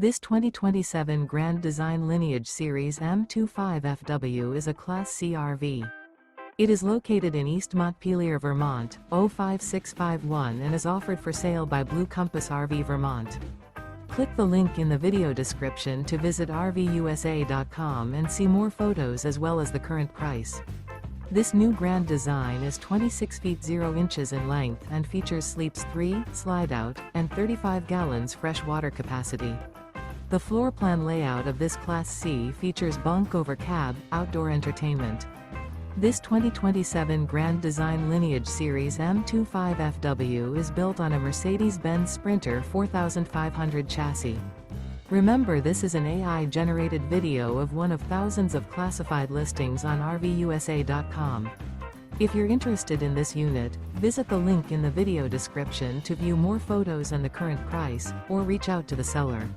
This 2027 Grand Design Lineage Series M25FW is a Class C RV. It is located in East Montpelier, Vermont, 05651 and is offered for sale by Blue Compass RV Vermont. Click the link in the video description to visit RVUSA.com and see more photos as well as the current price. This new Grand Design is 26 feet 0 inches in length and features sleeps 3, Slideout, and 35 gallons fresh water capacity. The floor plan layout of this Class C features Bunk Over Cab, outdoor entertainment. This 2027 Grand Design Lineage Series M25FW is built on a Mercedes-Benz Sprinter 4500 chassis. Remember, this is an AI-generated video of one of thousands of classified listings on RVUSA.com. If you're interested in this unit, visit the link in the video description to view more photos and the current price, or reach out to the seller.